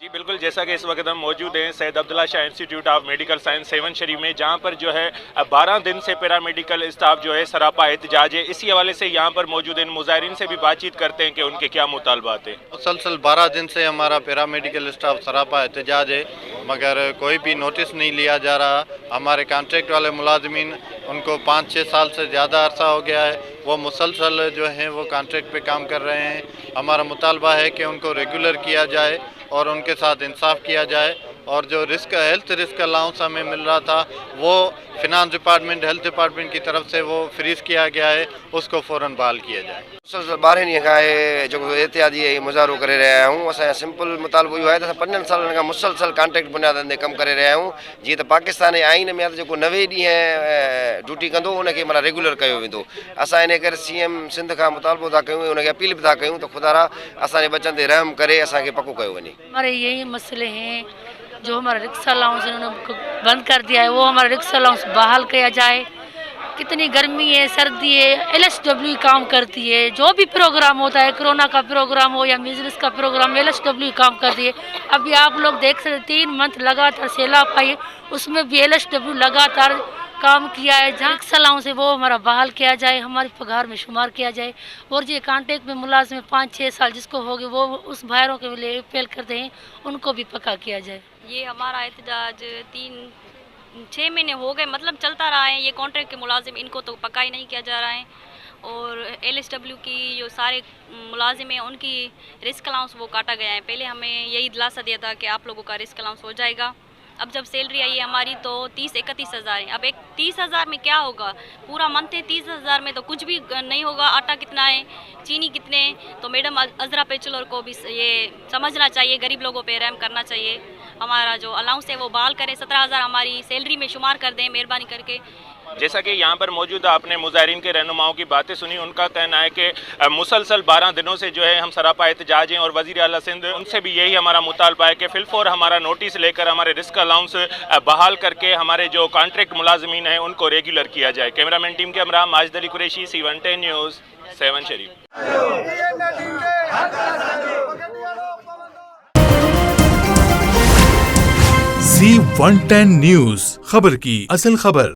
जी बिल्कुल, जैसा कि इस वक्त हम मौजूद हैं Syed Abdullah Shah institute of medical science Sehwan Sharif में, जहाँ पर जो है 12 दिन से पैरामेडिकल स्टाफ जो है सरापा एहतजाज है। इसी हवाले से यहाँ पर मौजूद इन मुजाहिरीन से भी बातचीत करते हैं कि उनके क्या मुतालबात हैं। मुसलसल 12 दिन से हमारा पैरामेडिकल स्टाफ सरापा एहतजाज है, मगर कोई भी नोटिस नहीं लिया जा रहा। हमारे कॉन्ट्रैक्ट वाले मुलाजमीन, उनको 5-6 साल से ज़्यादा अरसा हो गया है, वो मुसलसल जो हैं वो कॉन्ट्रैक्ट पे काम कर रहे हैं। हमारा मुतालबा है कि उनको रेगुलर किया जाए और उनके साथ इंसाफ किया जाए, और जो हेल्थ रिस्क अलाउंस हमें मिल रहा था वो फिनांस डिपार्टमेंट, हेल्थ डिपार्टमेंट की तरफ से वो फ्रीज किया गया है, उसको फ़ौरन बहाल किया जाए। मुसलसल 12 ॾींहं खां जो एहतियाती मुज़ाहिरो करे रहिया आहियूं। असांजो सिंपल मुतालबो इहो आहे त असां 5 सालनि खां मुसलसल कॉन्ट्रैक्ट बुनियादनि ते कमु करे रहिया आहियूं। जीअं त पाकिस्तान जे आइन में आहे त जेको 90 ॾींहं ड्यूटी कंदो उनखे माना रेगुलर कयो वेंदो। असां इन करे CM सिंध खां मुतालबो था कयूं, उनखे अपील बि था कयूं त खुदारा असांजे बचनि ते रहम करे असांखे पको कयो वञे। हमारे यही मसले हैं, जो हमारा रिक्शा अलाउंस इन्होंने बंद कर दिया है, वो हमारा रिक्शा अलाउंस बहाल किया जाए। कितनी गर्मी है, सर्दी है, LSW काम करती है। जो भी प्रोग्राम होता है, कोरोना का प्रोग्राम हो या बिजनेस का प्रोग्राम, LSW काम करती है। अभी आप लोग देख सकते 3 मंथ लगातार सैलाब आई, उसमें भी LSW लगातार काम किया है। जहाँ रिक्शा अलाउंस है वो हमारा बहाल किया जाए, हमारे पगार में शुमार किया जाए। और जो कॉन्ट्रैक्ट में मुलाजिम 5-6 साल जिसको हो गए, वो उस भाइयों के लिए अपील करते हैं, उनको भी पक्का किया जाए। ये हमारा एहतजाज 3-6 महीने हो गए, मतलब चलता रहा है। ये कॉन्ट्रैक्ट के मुलाजिम, इनको तो पक्का ही नहीं किया जा रहा है। और LSW की जो सारे मुलाजिम हैं उनकी रिस्क अलाउंस वो काटा गया है। पहले हमें यही दिलासा दिया था कि आप लोगों का रिस्क अलाउंस हो जाएगा। अब जब सैलरी आई है हमारी तो 30-31 हज़ार है। अब एक 30 हज़ार में क्या होगा, पूरा मंथ है। 30 हज़ार में तो कुछ भी नहीं होगा। आटा कितना है, चीनी कितने हैं, तो मैडम अजरा पेचलर को भी ये समझना चाहिए, गरीब लोगों पे रहम करना चाहिए। हमारा जो अलाउंस है वो बहाल करें, 17 हज़ार हमारी सैलरी में शुमार कर दें मेहरबानी करके। जैसा कि यहाँ पर मौजूद आपने मुजाहिरीन के रहनुमाओं की बातें सुनी, उनका कहना है कि मुसलसल 12 दिनों से जो है हम सरापा एहतजाज हैं, और वज़ीर आला सिंध उनसे भी यही हमारा मुतालबा है कि फिलफौर हमारा नोटिस लेकर हमारे रिस्क अलाउंस बहाल करके हमारे जो कॉन्ट्रैक्ट मुलाजमीन हैं उनको रेगुलर किया जाए। कैमरामैन टीम के हमरा Majid Ali Qureshi, C110 news, Sehwan Sharif. C110 news, खबर की असल खबर।